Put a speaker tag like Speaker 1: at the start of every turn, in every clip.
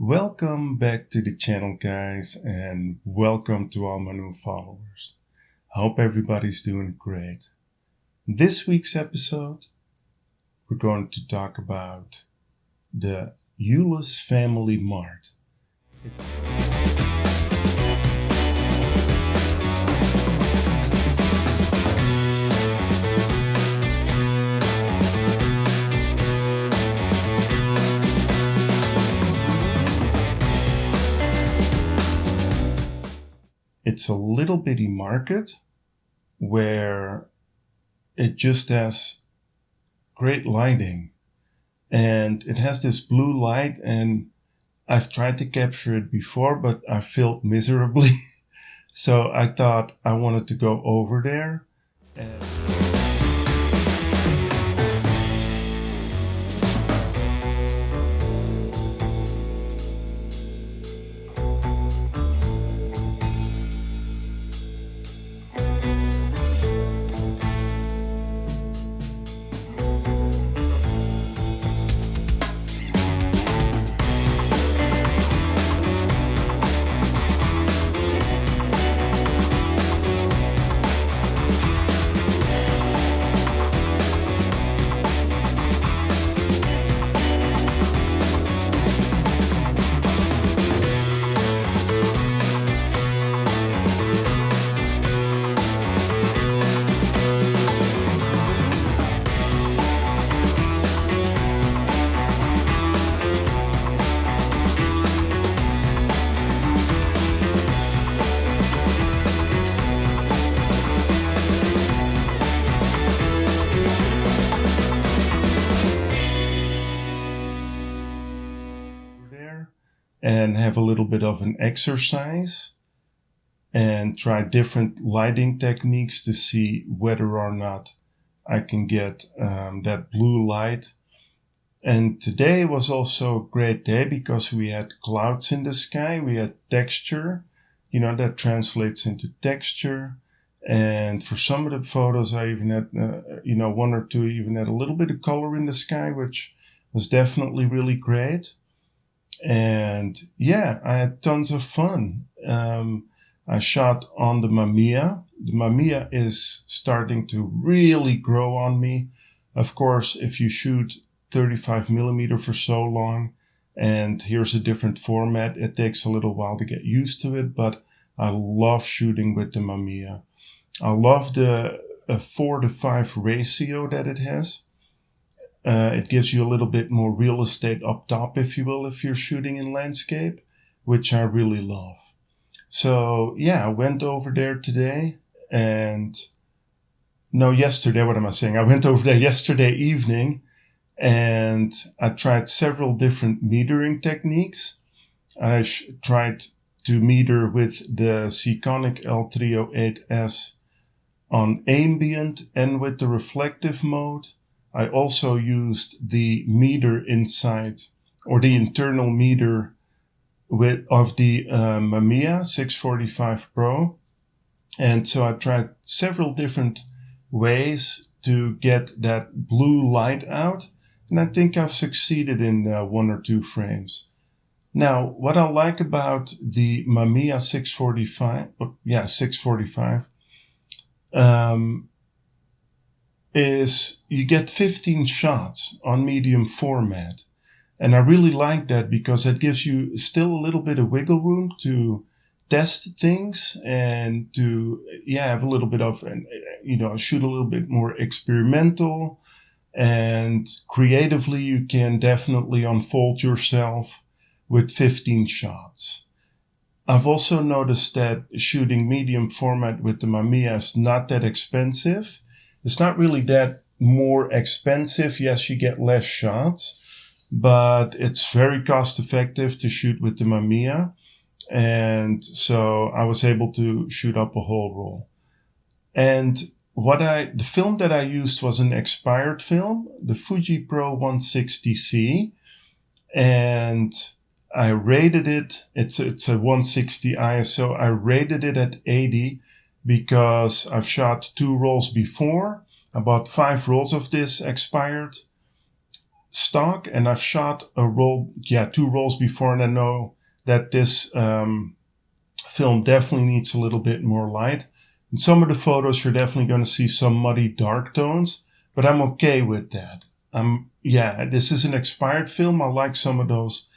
Speaker 1: Welcome back to the channel, guys, and welcome to all my new followers. I hope everybody's doing great. In this week's episode, we're going to talk about the Euless Family Mart. It's a little bitty market where it just has great lighting, and it has this blue light, and I've tried to capture it before, but I failed miserably. So I thought I wanted to go over there and have a little bit of an exercise and try different lighting techniques to see whether or not I can get that blue light. And today was also a great day because we had clouds in the sky, we had texture, that translates into texture. And for some of the photos I even had, one or two even had a little bit of color in the sky, which was definitely really great. And yeah, I had tons of fun. I shot on the Mamiya. The Mamiya is starting to really grow on me. Of course, if you shoot 35mm for so long, and here's a different format, it takes a little while to get used to it, but I love shooting with the Mamiya. I love the 4:5 ratio that it has. It gives you a little bit more real estate up top, if you will, if you're shooting in landscape, which I really love. So yeah, I went over there today yesterday, what am I saying? I went over there yesterday evening and I tried several different metering techniques. I tried to meter with the Seaconic L308S on ambient and with the reflective mode. I also used the meter inside, or the internal meter of the Mamiya 645 Pro. And so I tried several different ways to get that blue light out. And I think I've succeeded in one or two frames. Now, what I like about the Mamiya 645, is you get 15 shots on medium format. And I really like that because it gives you still a little bit of wiggle room to test things and to, have a little bit of, shoot a little bit more experimental. And creatively, you can definitely unfold yourself with 15 shots. I've also noticed that shooting medium format with the Mamiya is not that expensive. It's not really that more expensive. Yes, you get less shots, but it's very cost effective to shoot with the Mamiya. And so I was able to shoot up a whole roll. And the film that I used was an expired film, the Fuji Pro 160C. And I rated it, it's a 160 ISO. I rated it at 80 because I've shot 2 rolls before. About 5 rolls of this expired. stock, and I've shot two rolls before, and I know that this film definitely needs a little bit more light. In some of the photos, you're definitely going to see some muddy dark tones, but I'm okay with that. This is an expired film. I like some of those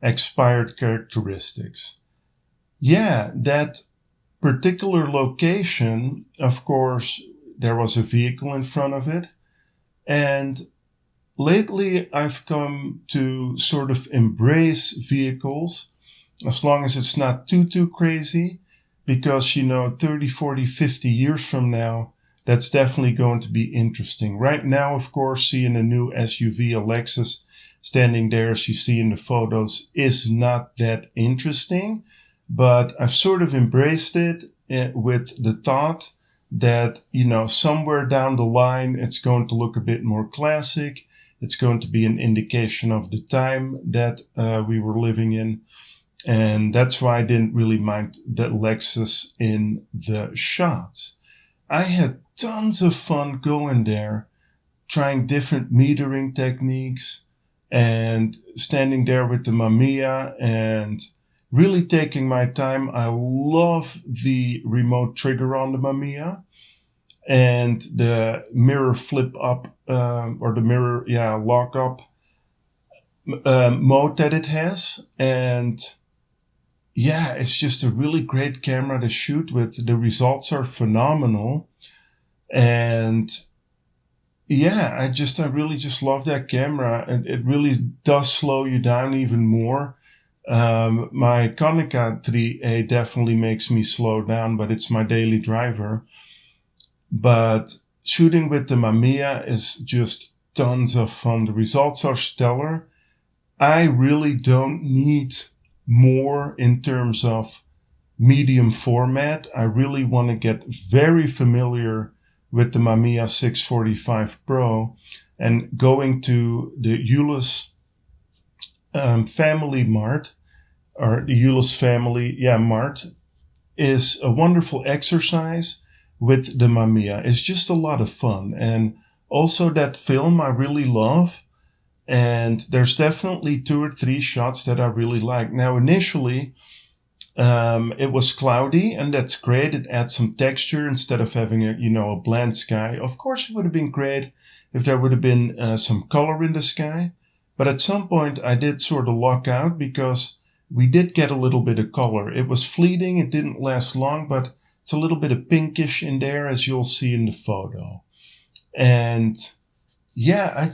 Speaker 1: expired characteristics. Yeah, that particular location, of course, there was a vehicle in front of it. And lately I've come to sort of embrace vehicles as long as it's not too crazy, because, 30, 40, 50 years from now, that's definitely going to be interesting. Right now, of course, seeing a new SUV, a Lexus, standing there as you see in the photos is not that interesting, but I've sort of embraced it with the thought that, somewhere down the line, it's going to look a bit more classic. It's going to be an indication of the time that we were living in. And that's why I didn't really mind the Lexus in the shots. I had tons of fun going there, trying different metering techniques and standing there with the Mamiya and really taking my time. I love the remote trigger on the Mamiya and the mirror flip up or the mirror lock up mode that it has. And it's just a really great camera to shoot with. The results are phenomenal. And I really just love that camera. And it really does slow you down even more. My Konica 3A definitely makes me slow down, but it's my daily driver. But shooting with the Mamiya is just tons of fun. The results are stellar. I really don't need more in terms of medium format. I really want to get very familiar with the Mamiya 645 Pro, and going to the Ulyss Family Mart, or the Ulyss Family Mart, is a wonderful exercise with the Mamiya. It's just a lot of fun. And also that film I really love. And there's definitely 2 or 3 shots that I really like. Now, initially, it was cloudy, and that's great. It adds some texture instead of having a bland sky. Of course, it would have been great if there would have been some color in the sky. But at some point, I did sort of luck out because we did get a little bit of color. It was fleeting. It didn't last long, but it's a little bit of pinkish in there, as you'll see in the photo. And I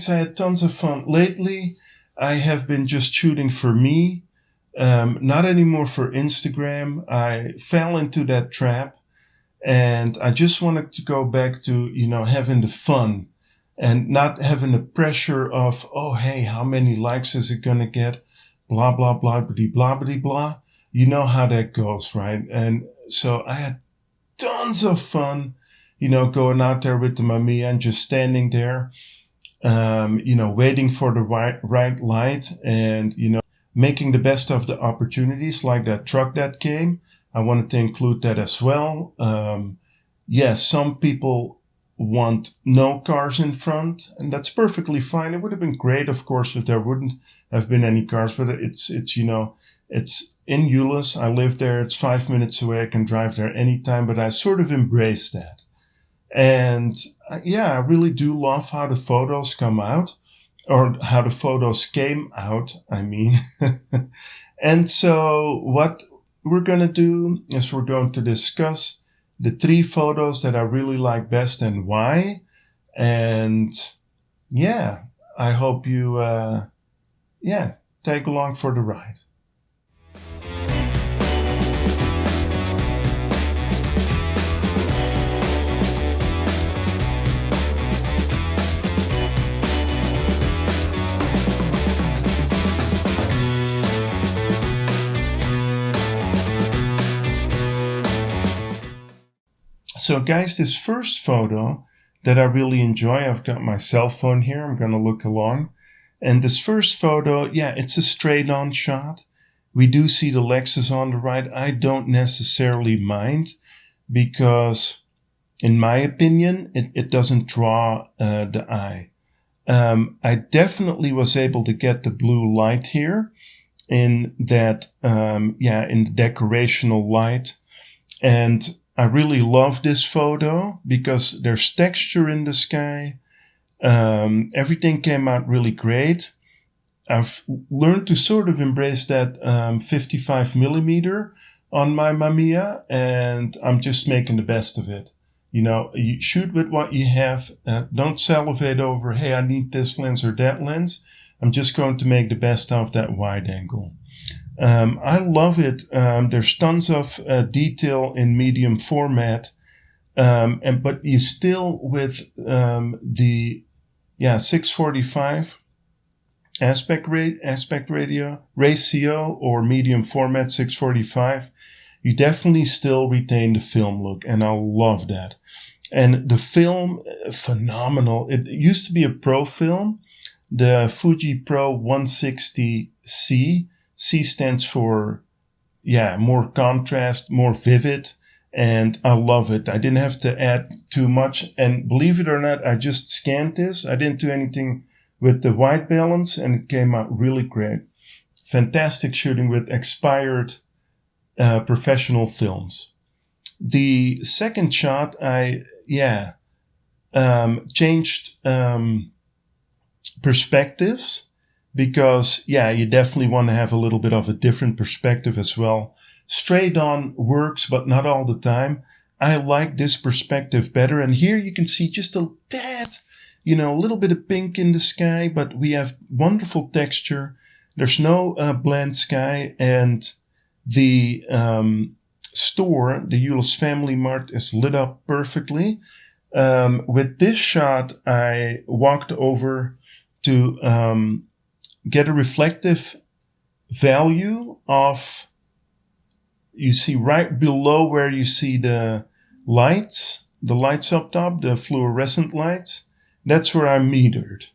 Speaker 1: had tons of fun. Lately, I have been just shooting for me, not anymore for Instagram. I fell into that trap, and I just wanted to go back to, having the fun and not having the pressure of, oh, hey, how many likes is it going to get? Blah, blah, blah, blah, blah, blah. You know how that goes, right? And so I had tons of fun, going out there with the Mamiya and just standing there, waiting for the right light and, making the best of the opportunities, like that truck that came. I wanted to include that as well. Some people want no cars in front, and that's perfectly fine. It would have been great, of course, if there wouldn't have been any cars, but it's in Ulyss. I live there. It's 5 minutes away. I can drive there anytime, but I sort of embraced that. And I really do love how the photos come out, or how the photos came out, I mean. And so what we're going to do is we're going to discuss the 3 photos that I really like best and why. And I hope you, tag along for the ride. So guys, this first photo that I really enjoy, I've got my cell phone here, I'm going to look along. And this first photo, it's a straight on shot. We do see the Lexus on the right. I don't necessarily mind because, in my opinion, it doesn't draw the eye. I definitely was able to get the blue light here in that, in the decorational light. And I really love this photo because there's texture in the sky. Everything came out really great. I've learned to sort of embrace that 55 millimeter on my Mamiya, and I'm just making the best of it. You know, you shoot with what you have. Don't salivate over, hey, I need this lens or that lens. I'm just going to make the best out of that wide angle. I love it. There's tons of detail in medium format, but you still with the 645 aspect ratio or medium format 645. You definitely still retain the film look, and I love that. And the film, phenomenal. It used to be a Pro film, the Fuji Pro 160C. C stands for, more contrast, more vivid, and I love it. I didn't have to add too much, and believe it or not, I just scanned this. I didn't do anything with the white balance, and it came out really great. Fantastic shooting with expired professional films. The second shot, I changed perspectives because, you definitely want to have a little bit of a different perspective as well. Straight on works, but not all the time. I like this perspective better. And here you can see just a tad, a little bit of pink in the sky, but we have wonderful texture. There's no bland sky, and the store, the Euless Family Mart, is lit up perfectly. With this shot, I walked over to get a reflective value of, you see right below where you see the lights up top, the fluorescent lights. That's where I metered.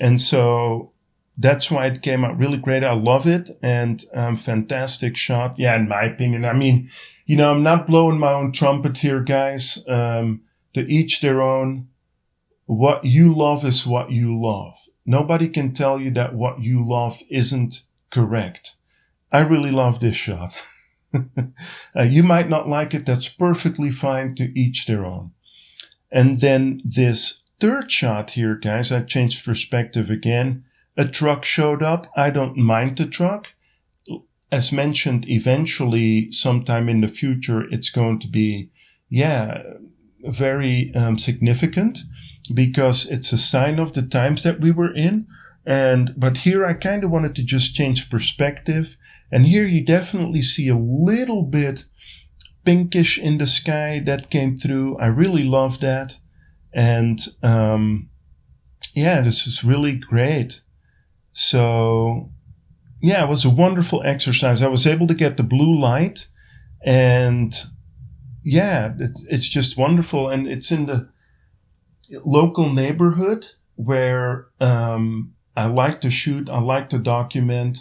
Speaker 1: And so that's why it came out really great. I love it. And fantastic shot. Yeah, in my opinion. I mean, I'm not blowing my own trumpet here, guys. To each their own. What you love is what you love. Nobody can tell you that what you love isn't correct. I really love this shot. You might not like it. That's perfectly fine. To each their own. And then this third shot here, guys, I changed perspective again. A truck showed up. I don't mind the truck. As mentioned, eventually, sometime in the future, it's going to be, very significant because it's a sign of the times that we were in. But here I kind of wanted to just change perspective. And here you definitely see a little bit pinkish in the sky that came through. I really love that. And this is really great. So it was a wonderful exercise. I was able to get the blue light, and it's just wonderful. And it's in the local neighborhood where I like to shoot, I like to document,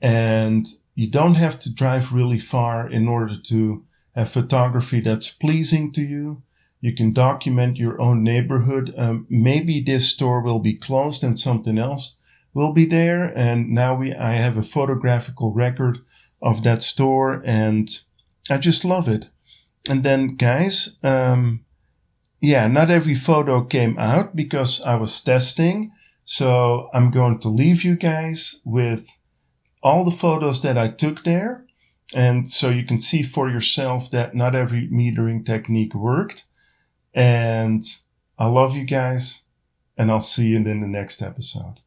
Speaker 1: and you don't have to drive really far in order to have photography that's pleasing to you. You can document your own neighborhood. Maybe this store will be closed and something else will be there. And now I have a photographical record of that store, and I just love it. And then, guys, not every photo came out because I was testing. So I'm going to leave you guys with all the photos that I took there. And so you can see for yourself that not every metering technique worked. And I love you guys, and I'll see you in the next episode.